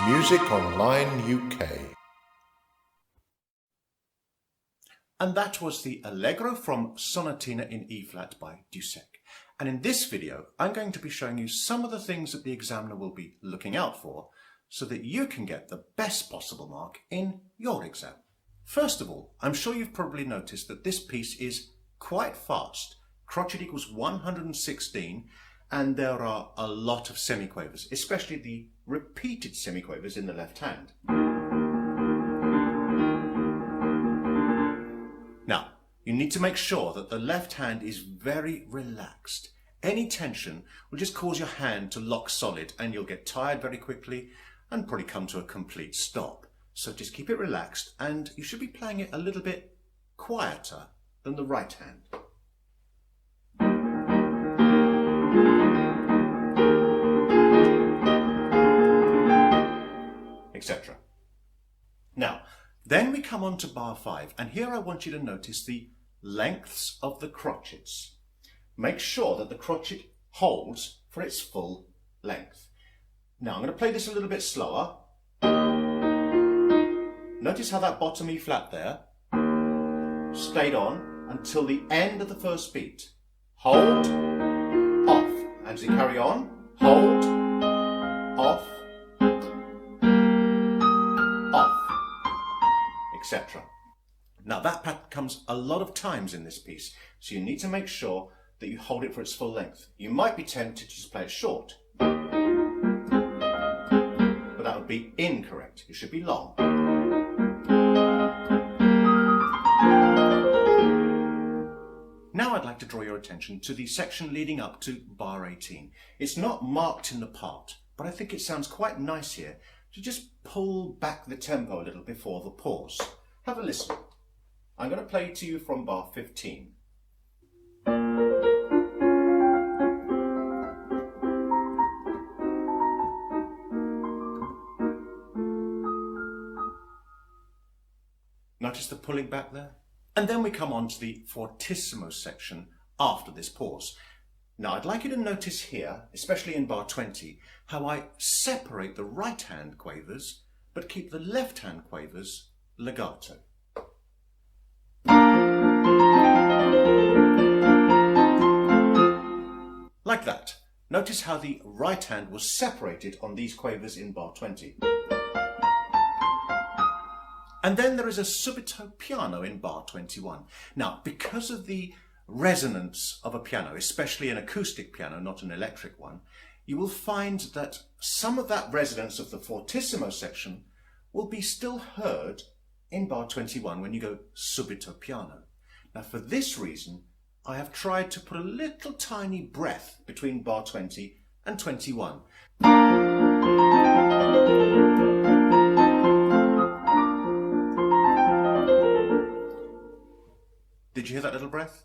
Music Online UK. And that was the Allegro from Sonatina in E-flat by Dussek. And in this video, I'm going to be showing you some of the things that the examiner will be looking out for so that you can get the best possible mark in your exam. First of all, I'm sure you've probably noticed that this piece is quite fast. Crotchet equals 116, and there are a lot of semiquavers, especially the repeated semiquavers in the left hand. Now, you need to make sure that the left hand is very relaxed. Any tension will just cause your hand to lock solid and you'll get tired very quickly and probably come to a complete stop. So just keep it relaxed and you should be playing it a little bit quieter than the right hand. Etc. Now, then we come on to bar 5, and here I want you to notice the lengths of the crotchets. Make sure that the crotchet holds for its full length. Now I'm going to play this a little bit slower. Notice how that bottom E flat there stayed on until the end of the first beat. Hold, off, and as you carry on, hold, off, etc. Now that pattern comes a lot of times in this piece, so you need to make sure that you hold it for its full length. You might be tempted to just play it short, but that would be incorrect. It should be long. Now I'd like to draw your attention to the section leading up to bar 18. It's not marked in the part, but I think it sounds quite nice here to just pull back the tempo a little before the pause. Have a listen. I'm going to play to you from bar 15. Notice the pulling back there? And then we come on to the fortissimo section after this pause. Now I'd like you to notice here, especially in bar 20, how I separate the right hand quavers but keep the left hand quavers legato. Like that. Notice how the right hand was separated on these quavers in bar 20. And then there is a subito piano in bar 21. Now, because of the resonance of a piano, especially an acoustic piano, not an electric one, you will find that some of that resonance of the fortissimo section will be still heard in bar 21 when you go subito piano. Now, for this reason, I have tried to put a little tiny breath between bar 20 and 21. Did you hear that little breath?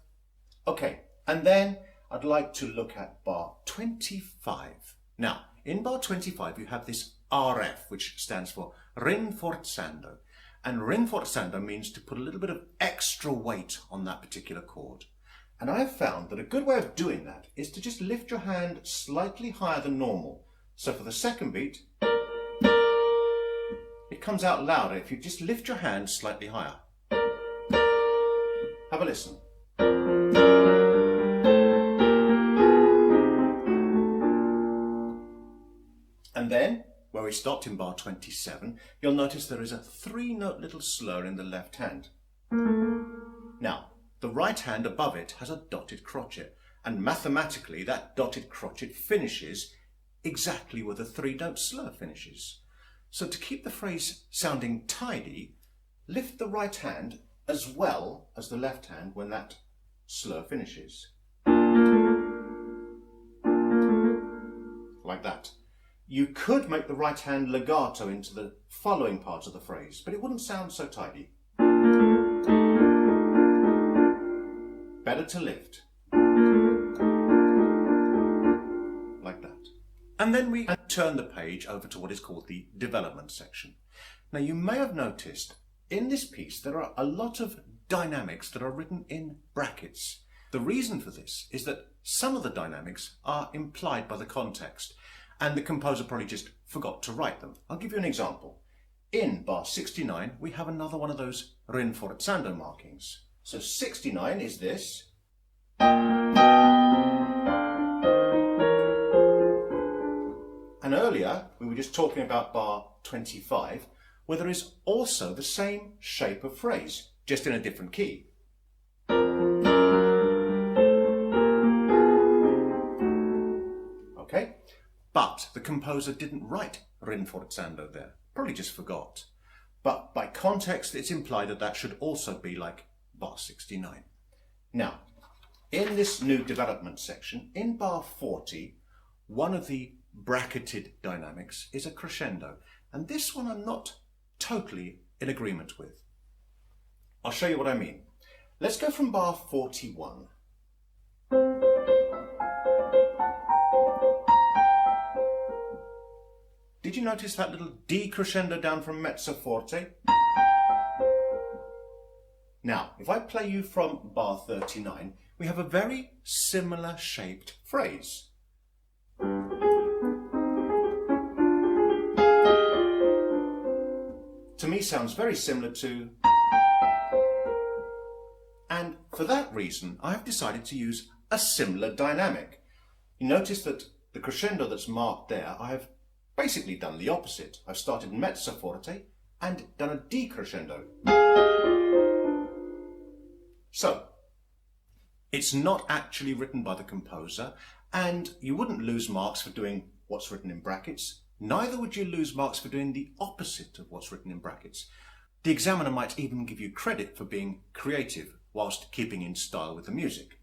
Okay, and then I'd like to look at bar 25. Now, in bar 25 you have this RF, which stands for rinforzando. And rinforzando means to put a little bit of extra weight on that particular chord. And I have found that a good way of doing that is to just lift your hand slightly higher than normal. So for the second beat, it comes out louder if you just lift your hand slightly higher. Have a listen. And then, where we stopped in bar 27, you'll notice there is a 3-note little slur in the left hand. Now, the right hand above it has a dotted crotchet, and mathematically that dotted crotchet finishes exactly where the 3-note slur finishes. So to keep the phrase sounding tidy, lift the right hand as well as the left hand when that slur finishes. Like that. You could make the right hand legato into the following part of the phrase, but it wouldn't sound so tidy. Better to lift. Like that. And then we turn the page over to what is called the development section. Now you may have noticed in this piece there are a lot of dynamics that are written in brackets. The reason for this is that some of the dynamics are implied by the context and the composer probably just forgot to write them. I'll give you an example. In bar 69 we have another one of those rinforzando markings. So 69 is this. And earlier we were just talking about bar 25 where there is also the same shape of phrase, just in a different key. Okay, but the composer didn't write rinforzando there, probably just forgot. But by context it's implied that that should also be like bar 69. Now, in this new development section, in bar 40, one of the bracketed dynamics is a crescendo, and this one I'm not totally in agreement with. I'll show you what I mean. Let's go from bar 41. Did you notice that little decrescendo down from mezzo forte? Now, if I play you from bar 39, we have a very similar shaped phrase. To me sounds very similar to, and for that reason I have decided to use a similar dynamic. You notice that the crescendo that's marked there, I have basically done the opposite. I've started mezzo forte and done a decrescendo. So, it's not actually written by the composer, and you wouldn't lose marks for doing what's written in brackets. Neither would you lose marks for doing the opposite of what's written in brackets. The examiner might even give you credit for being creative whilst keeping in style with the music.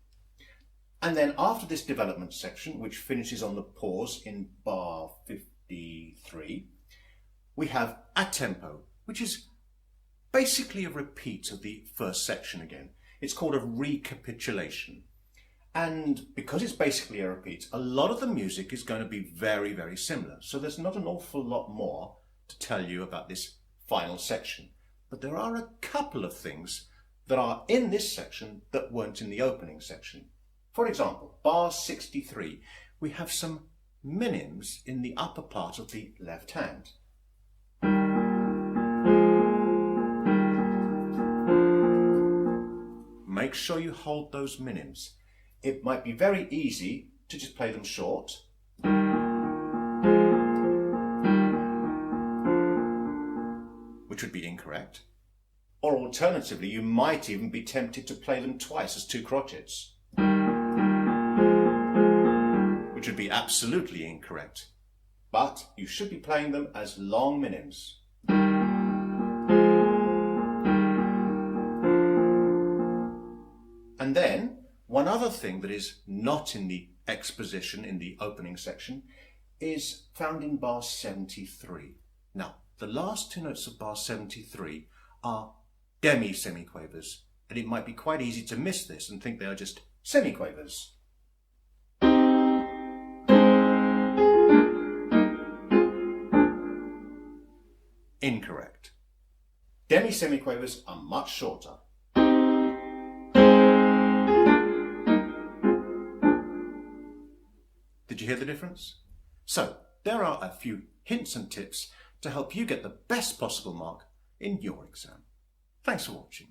And then after this development section, which finishes on the pause in bar 53, we have a tempo, which is basically a repeat of the first section again. It's called a recapitulation. And because it's basically a repeat, a lot of the music is going to be very, very similar. So there's not an awful lot more to tell you about this final section. But there are a couple of things that are in this section that weren't in the opening section. For example, bar 63, we have some minims in the upper part of the left hand. Make sure you hold those minims. It might be very easy to just play them short. Which would be incorrect. Or alternatively, you might even be tempted to play them twice as two crotchets. Which would be absolutely incorrect. But you should be playing them as long minims. And then, one other thing that is not in the exposition in the opening section is found in bar 73. Now, the last two notes of bar 73 are demi-semiquavers, and it might be quite easy to miss this and think they are just semiquavers. Incorrect. Demi-semiquavers are much shorter. Did you hear the difference? So, there are a few hints and tips to help you get the best possible mark in your exam. Thanks for watching.